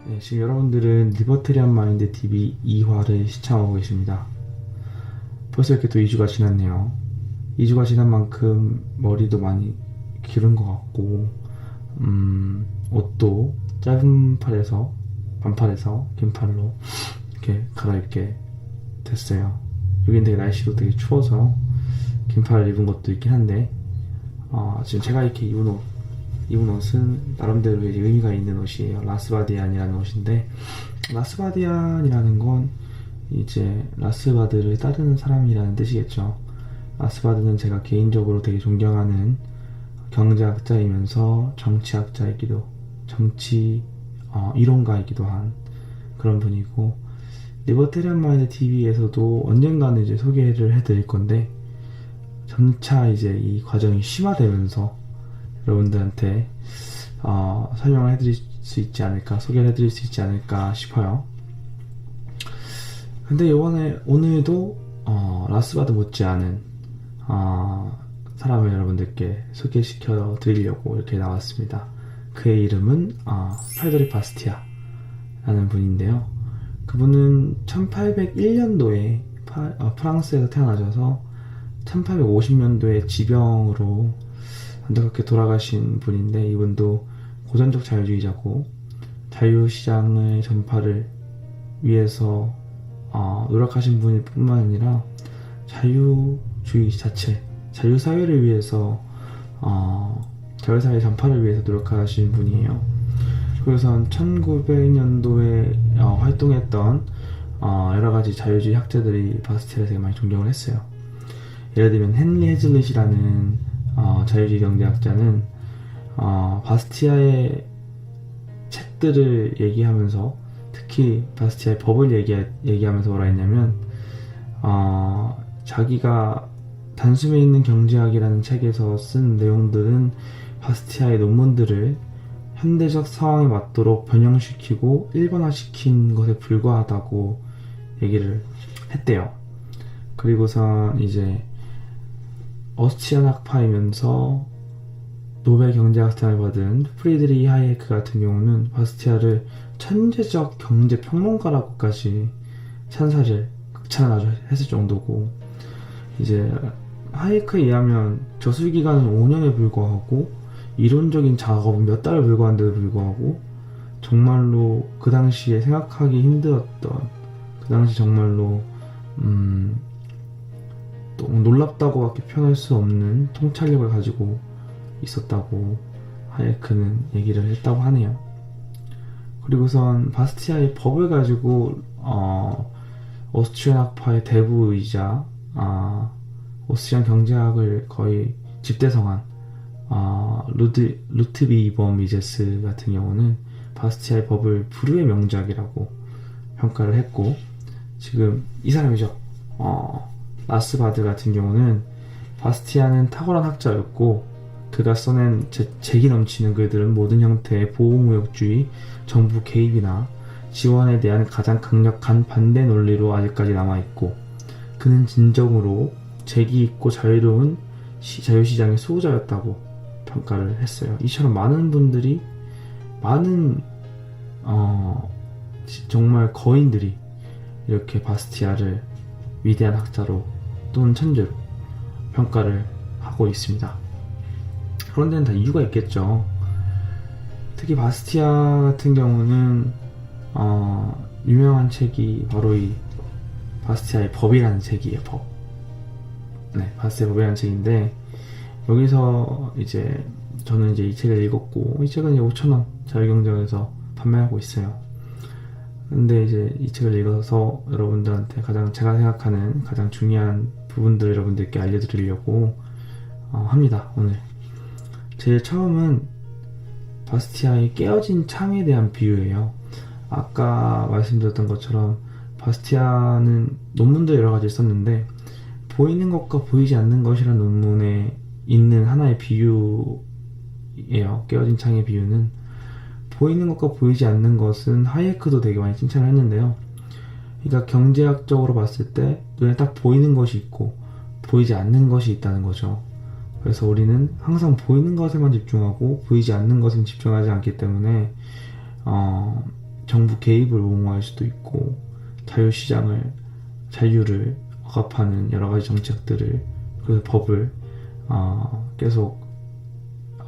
네, 지금 여러분들은 리버테리안 마인드 TV 2화를 시청하고 계십니다. 벌써 이렇게 또 2주가 지났네요. 2주가 지난 만큼 머리도 많이 기른 것 같고, 옷도 짧은 팔에서, 반팔에서 긴 팔로 이렇게 갈아입게 됐어요. 여긴 되게 날씨도 되게 추워서 긴 팔을 입은 것도 있긴 한데, 지금 제가 이렇게 입은 옷은 나름대로 이제 의미가 있는 옷이에요. 라스바디안이라는 옷인데, 라스바디안이라는 건 이제 라스바드를 따르는 사람이라는 뜻이겠죠. 라스바드는 제가 개인적으로 되게 존경하는 경제학자이면서 정치학자이기도, 이론가이기도 한 그런 분이고, 리버테리안 마인드 TV에서도 언젠가는 이제 소개를 해드릴 건데, 점차 이제 이 과정이 심화되면서 여러분들한테 설명을 해드릴 수 있지 않을까, 소개를 해드릴 수 있지 않을까 싶어요. 근데 오늘도 라스바드 못지않은 사람을 여러분들께 소개시켜 드리려고 이렇게 나왔습니다. 그의 이름은 페데리 바스티아라는 분인데요. 그분은 1801년도에 프랑스에서 태어나셔서 1850년도에 지병으로 안타깝게 돌아가신 분인데, 이분도 고전적 자유주의자고 자유시장의 전파를 위해서 노력하신 분일 뿐만 아니라 자유주의 자체, 자유사회를 위해서 자유사회 전파를 위해서 노력하신 분이에요. 그래서 1900년도에 활동했던 여러가지 자유주의 학자들이 바스티아를 되게 많이 존경을 했어요. 예를 들면 헨리 헤즐릿이라는 자유주의 경제학자는 바스티아의 책들을 얘기하면서, 특히 바스티아의 법을 얘기하면서 뭐라 했냐면, 자기가 단숨에 있는 경제학이라는 책에서 쓴 내용들은 바스티아의 논문들을 현대적 상황에 맞도록 변형시키고 일반화시킨 것에 불과하다고 얘기를 했대요. 그리고선 이제 어스트리안 학파이면서 노벨 경제학상을 받은 프리드리히 하이에크 같은 경우는 바스티아를 천재적 경제 평론가라고까지 극찬을 아주 했을 정도고, 이제 하이에크에 의하면 저술 기간은 5년에 불과하고 이론적인 작업은 몇 달에 불과한데도 불구하고, 정말로 그 당시에 생각하기 힘들었던, 그 당시 정말로 또 놀랍다고밖에 표현할 수 없는 통찰력을 가지고 있었다고 하이에크는 얘기를 했다고 하네요. 그리고선 바스티아의 법을 가지고 어스트리안 학파의 대부이자 오스트리안 경제학을 거의 집대성한 루트비버 미제스 같은 경우는 바스티아의 법을 불후의 명작이라고 평가를 했고, 지금 이 사람이죠. 라스바드 같은 경우는 바스티아는 탁월한 학자였고, 그가 써낸 재기 넘치는 글들은 모든 형태의 보호무역주의, 정부 개입이나 지원에 대한 가장 강력한 반대 논리로 아직까지 남아있고, 그는 진정으로 재기 있고 자유로운 자유시장의 수호자였다고 평가를 했어요. 이처럼 많은 분들이, 정말 거인들이 이렇게 바스티아를 위대한 학자로 또는 천재로 평가를 하고 있습니다. 그런 데는 다 이유가 있겠죠. 특히 바스티아 같은 경우는 유명한 책이 바로 이 바스티아의 법이라는 책이에요. 법. 네, 바스티아의 법이라는 책인데, 여기서 이제 저는 이제 이 책을 읽었고, 이 책은 이제 5,000원 자유경쟁에서 판매하고 있어요. 근데 이제 이 책을 읽어서 여러분들한테 제가 생각하는 가장 중요한 부분들을 여러분들께 알려드리려고 합니다, 오늘. 제일 처음은 바스티아의 깨어진 창에 대한 비유예요. 아까 말씀드렸던 것처럼 바스티아는 논문도 여러 가지 썼는데, 보이는 것과 보이지 않는 것이라는 논문에 있는 하나의 비유예요. 깨어진 창의 비유는, 보이는 것과 보이지 않는 것은 하이에크도 되게 많이 칭찬을 했는데요. 그러니까 경제학적으로 봤을 때 눈에 딱 보이는 것이 있고 보이지 않는 것이 있다는 거죠. 그래서 우리는 항상 보이는 것에만 집중하고 보이지 않는 것은 집중하지 않기 때문에 정부 개입을 옹호할 수도 있고 자유를 억압하는 여러 가지 정책들을 그래서 법을 계속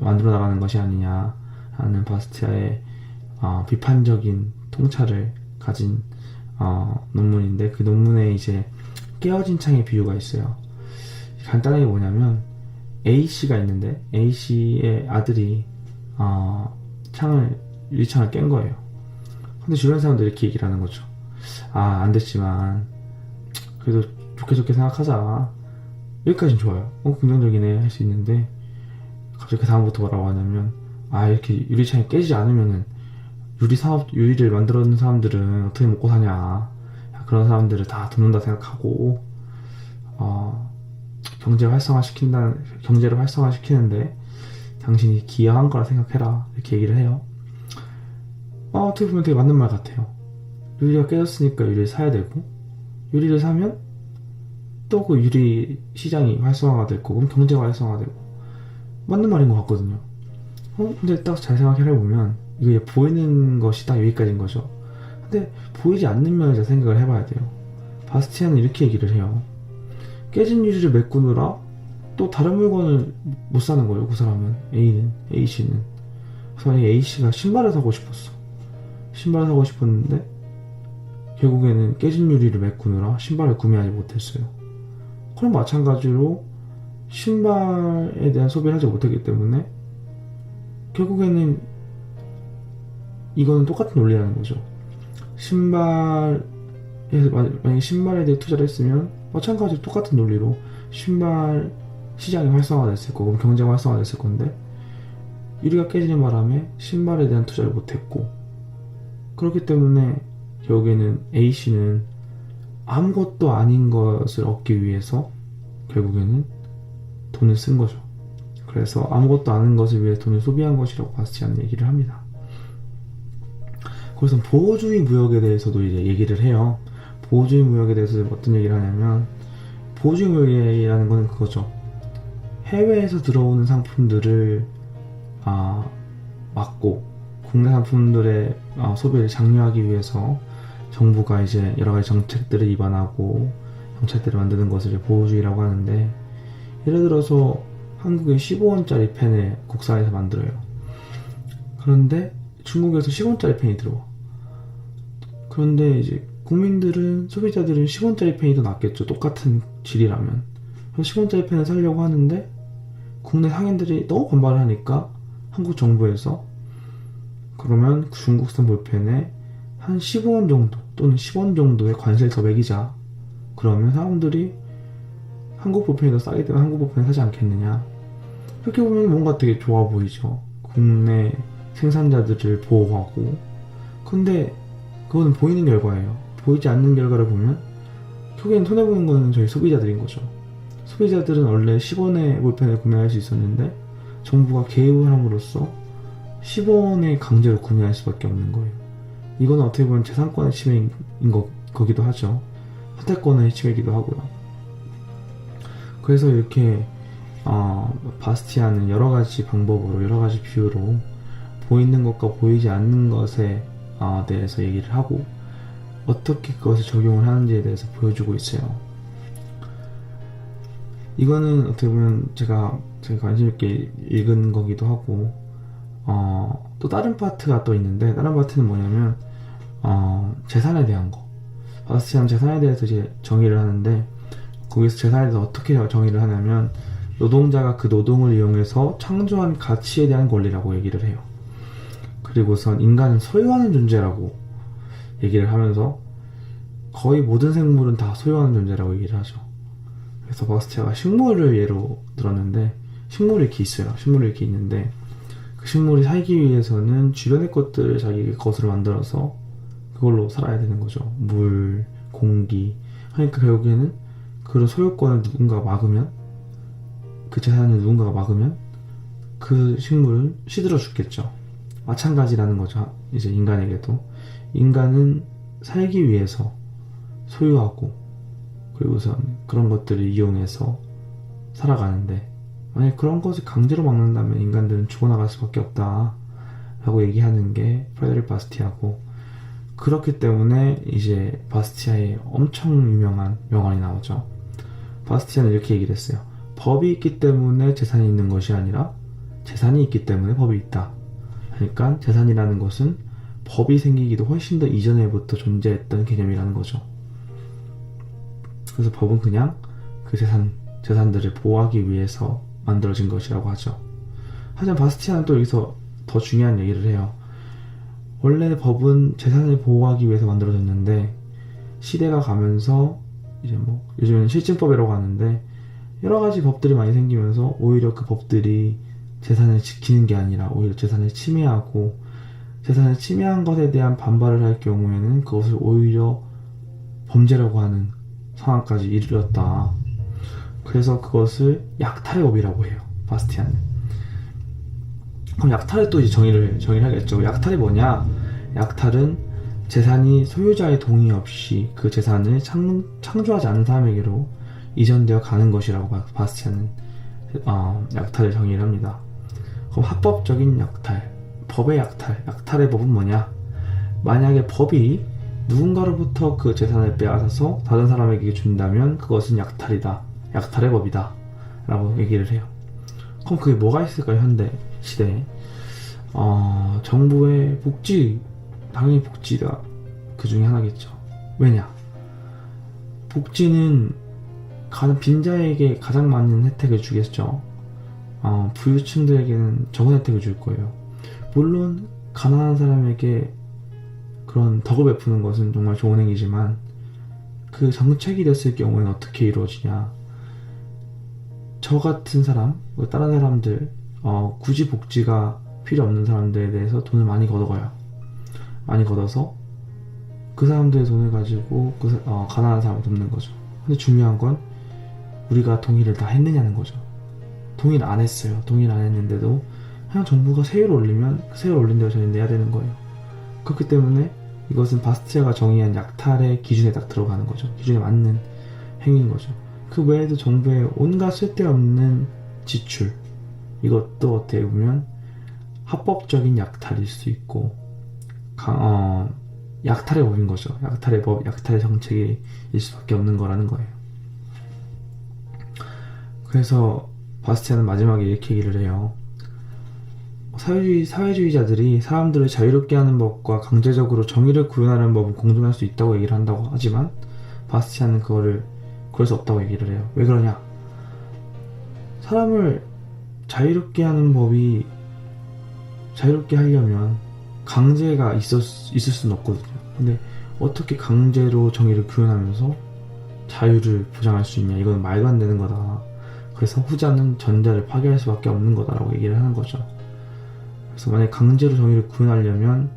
만들어 나가는 것이 아니냐 하는 바스티아의 비판적인 통찰을 가진 논문인데, 그 논문에 이제 깨어진 창의 비유가 있어요. 간단하게 뭐냐면 A씨가 있는데 A씨의 아들이 유리창을 깬 거예요. 근데 주변 사람들이 이렇게 얘기를 하는 거죠. 안 됐지만 그래도 좋게 생각하자. 여기까지는 좋아요. 긍정적이네 할 수 있는데, 갑자기 그 다음부터 뭐라고 하냐면 이렇게 유리창이 깨지지 않으면은 유리를 만들어놓는 사람들은 어떻게 먹고 사냐. 그런 사람들을 다 돕는다 생각하고 경제를 활성화시키는데 당신이 기여한 거라 생각해라. 이렇게 얘기를 해요. 어떻게 보면 되게 맞는 말 같아요. 유리가 깨졌으니까 유리를 사야 되고, 유리를 사면 또 그 유리 시장이 활성화가 될 거고, 그럼 경제가 활성화되고, 맞는 말인 것 같거든요. 근데 딱 잘 생각해보면 이게 보이는 것이 딱 여기까지인 거죠. 근데 보이지 않는 면에서 생각을 해봐야 돼요. 바스티아는 이렇게 얘기를 해요. 깨진 유리를 메꾸느라 또 다른 물건을 못 사는 거예요. 그 사람은, A씨는. 그래서 A씨가 신발을 사고 싶었는데 결국에는 깨진 유리를 메꾸느라 신발을 구매하지 못했어요. 그럼 마찬가지로 신발에 대한 소비를 하지 못했기 때문에 결국에는 이거는 똑같은 논리라는 거죠. 만약에 신발에 대해 투자를 했으면 마찬가지로 똑같은 논리로 신발 시장이 활성화됐을 거고, 경제가 활성화됐을 건데, 유리가 깨지는 바람에 신발에 대한 투자를 못했고, 그렇기 때문에 결국에는 A씨는 아무것도 아닌 것을 얻기 위해서 결국에는 돈을 쓴 거죠. 그래서 아무것도 아닌 것을 위해 돈을 소비한 것이라고 바스티아는 얘기를 합니다. 그래서 보호주의 무역에 대해서도 이제 얘기를 해요. 보호주의 무역에 대해서 어떤 얘기를 하냐면, 보호주의 무역이라는 건 그거죠. 해외에서 들어오는 상품들을 막고 국내 상품들의 소비를 장려하기 위해서 정부가 이제 여러 가지 정책들을 입안하고 정책들을 만드는 것을 보호주의라고 하는데, 예를 들어서 한국에 15원짜리 펜을 국산에서 만들어요. 그런데 중국에서 10원짜리 펜이 들어와. 그런데 이제 소비자들은 10원짜리 펜이 더 낫겠죠. 똑같은 질이라면. 그래서 10원짜리 펜을 사려고 하는데 국내 상인들이 너무 반발을 하니까 한국 정부에서 그러면 중국산 볼펜에 한 15원 정도 또는 10원 정도의 관세를 더 매기자. 그러면 사람들이 한국 볼펜이 더 싸기 때문에 한국 볼펜을 사지 않겠느냐. 그렇게 보면 뭔가 되게 좋아 보이죠. 국내 생산자들을 보호하고. 근데 그거는 보이는 결과예요. 보이지 않는 결과를 보면 결국엔 손해보는 거는 저희 소비자들인 거죠. 소비자들은 원래 10원에 볼펜을 구매할 수 있었는데 정부가 개입을 함으로써 10원에 강제로 구매할 수밖에 없는 거예요. 이건 어떻게 보면 재산권의 침해인 거기도 하죠. 선택권의 침해이기도 하고요. 그래서 이렇게 바스티아는 여러 가지 방법으로, 여러 가지 비유로 보이는 것과 보이지 않는 것에 대해서 얘기를 하고 어떻게 그것을 적용을 하는지에 대해서 보여주고 있어요. 이거는 어떻게 보면 제가 관심 있게 읽은 거기도 하고, 또 다른 파트가 또 있는데, 다른 파트는 뭐냐면 재산에 대한 거. 바스티아는 재산에 대해서 이제 정의를 하는데, 거기서 재산에 대해서 어떻게 정의를 하냐면 노동자가 그 노동을 이용해서 창조한 가치에 대한 권리라고 얘기를 해요. 그리고선 인간은 소유하는 존재라고 얘기를 하면서 거의 모든 생물은 다 소유하는 존재라고 얘기를 하죠. 그래서 바스티아가 식물을 예로 들었는데, 식물이 이렇게 있어요. 식물이 이렇게 있는데 그 식물이 살기 위해서는 주변의 것들을 자기 것으로 만들어서 그걸로 살아야 되는 거죠. 물, 공기. 그러니까 결국에는 그런 소유권을 누군가가 막으면, 그 재산을 누군가가 막으면 그 식물은 시들어 죽겠죠. 마찬가지라는 거죠. 이제 인간에게도. 인간은 살기 위해서 소유하고 그리고선 그런 것들을 이용해서 살아가는데, 만약 그런 것을 강제로 막는다면 인간들은 죽어나갈 수밖에 없다 라고 얘기하는 게 프레데릭 바스티아고, 그렇기 때문에 이제 바스티아의 엄청 유명한 명언이 나오죠. 바스티아는 이렇게 얘기를 했어요. 법이 있기 때문에 재산이 있는 것이 아니라 재산이 있기 때문에 법이 있다. 그러니까 재산이라는 것은 법이 생기기도 훨씬 더 이전에부터 존재했던 개념이라는 거죠. 그래서 법은 그냥 그 재산들을 보호하기 위해서 만들어진 것이라고 하죠. 하지만 바스티아는 또 여기서 더 중요한 얘기를 해요. 원래 법은 재산을 보호하기 위해서 만들어졌는데 시대가 가면서 이제 뭐 요즘은 실증법이라고 하는데 여러 가지 법들이 많이 생기면서 오히려 그 법들이 재산을 지키는 게 아니라 오히려 재산을 침해하고 재산을 침해한 것에 대한 반발을 할 경우에는 그것을 오히려 범죄라고 하는 상황까지 이르렀다. 그래서 그것을 약탈의 법이라고 해요. 바스티아는. 그럼 약탈을 또 이제 정의를 하겠죠. 약탈이 뭐냐? 약탈은 재산이 소유자의 동의 없이 그 재산을 창조하지 않은 사람에게로 이전되어 가는 것이라고 바스티아는 약탈을 정의를 합니다. 그럼 합법적인 약탈, 법의 약탈, 약탈의 법은 뭐냐? 만약에 법이 누군가로부터 그 재산을 빼앗아서 다른 사람에게 준다면 그것은 약탈이다. 약탈의 법이다. 라고 얘기를 해요. 그럼 그게 뭐가 있을까요? 현대 시대에. 정부의 복지, 당연히 복지가 그 중에 하나겠죠. 왜냐? 복지는 빈자에게 가장 많은 혜택을 주겠죠. 부유층들에게는 적은 혜택을 줄 거예요. 물론 가난한 사람에게 그런 덕을 베푸는 것은 정말 좋은 행위지만 그 정책이 됐을 경우에는 어떻게 이루어지냐? 저 같은 사람, 다른 사람들, 굳이 복지가 필요 없는 사람들에 대해서 돈을 많이 걷어가요. 많이 걷어서 그 사람들의 돈을 가지고 가난한 사람을 돕는 거죠. 근데 중요한 건 우리가 동의를 다 했느냐는 거죠. 동의를 안 했어요. 동의를 안 했는데도 그냥 정부가 세율을 올리면 그 세율을 올린 대로 저희는 내야 되는 거예요. 그렇기 때문에 이것은 바스티아가 정의한 약탈의 기준에 딱 들어가는 거죠. 기준에 맞는 행위인 거죠. 그 외에도 정부의 온갖 쓸데없는 지출, 이것도 어떻게 보면 합법적인 약탈일 수 있고 약탈의 법인 거죠. 약탈의 법, 약탈의 정책일 수밖에 없는 거라는 거예요. 그래서 바스티아는 마지막에 이렇게 얘기를 해요. 사회주의자들이 사람들을 자유롭게 하는 법과 강제적으로 정의를 구현하는 법은 공존할 수 있다고 얘기를 한다고 하지만 바스티아는 그럴 수 없다고 얘기를 해요. 왜 그러냐? 사람을 자유롭게 하는 법이 자유롭게 하려면 강제가 있을 수는 없거든요. 근데 어떻게 강제로 정의를 구현하면서 자유를 보장할 수 있냐? 이건 말도 안 되는 거다. 그래서 후자는 전자를 파괴할 수밖에 없는 거다라고 얘기를 하는 거죠. 그래서 만약 강제로 정의를 구현하려면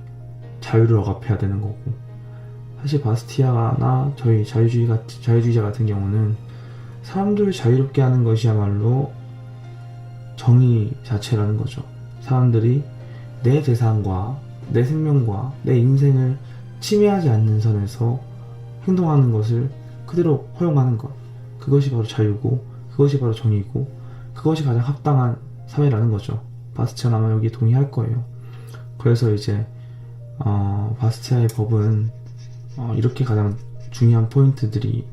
자유를 억압해야 되는 거고, 사실 바스티아나 저희 자유주의자 같은 경우는 사람들을 자유롭게 하는 것이야말로 정의 자체라는 거죠. 사람들이 내 재산과 내 생명과 내 인생을 침해하지 않는 선에서 행동하는 것을 그대로 허용하는 것, 그것이 바로 자유고 그것이 바로 정의고 그것이 가장 합당한 사회라는 거죠. 바스티아는 아마 여기에 동의할 거예요. 그래서 이제 바스티아의 법은 이렇게 가장 중요한 포인트들이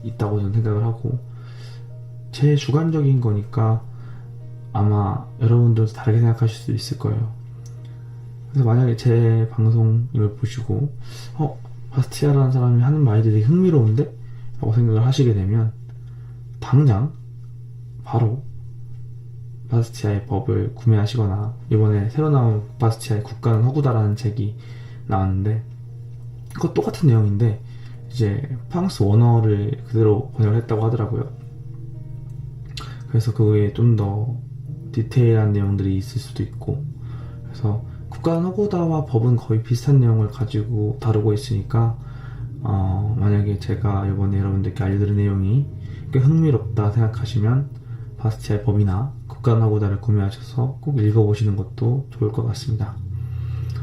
있다고 저는 생각을 하고, 제 주관적인 거니까 아마 여러분들도 다르게 생각하실 수 있을 거예요. 그래서 만약에 제 방송을 보시고 바스티아라는 사람이 하는 말들이 흥미로운데? 라고 생각을 하시게 되면 당장 바로 바스티아의 법을 구매하시거나, 이번에 새로 나온 바스티아의 국가는 허구다라는 책이 나왔는데 그거 똑같은 내용인데 이제 프랑스 원어를 그대로 번역을 했다고 하더라고요. 그래서 그거에 좀 더 디테일한 내용들이 있을 수도 있고, 그래서 국가는 허구다와 법은 거의 비슷한 내용을 가지고 다루고 있으니까 만약에 제가 이번에 여러분들께 알려드린 내용이 꽤 흥미롭다 생각하시면 바스티아의 법이나 국가는 허구다를 구매하셔서 꼭 읽어보시는 것도 좋을 것 같습니다.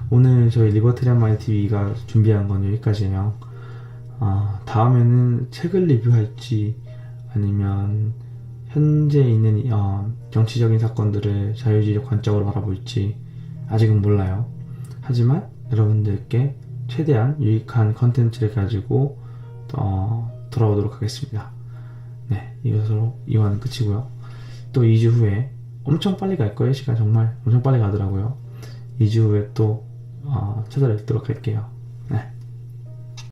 오늘 저희 리버테리안 마인드 TV가 준비한 건 여기까지예요. 다음에는 책을 리뷰할지 아니면 현재 있는 정치적인 사건들을 자유주의적 관점으로 바라볼지 아직은 몰라요. 하지만 여러분들께 최대한 유익한 컨텐츠를 가지고 돌아오도록 하겠습니다. 네, 이것으로 이화는 끝이고요. 또 2주 후에 엄청 빨리 갈 거예요. 시간 정말 엄청 빨리 가더라고요. 2주 후에 또 찾아뵙도록 할게요.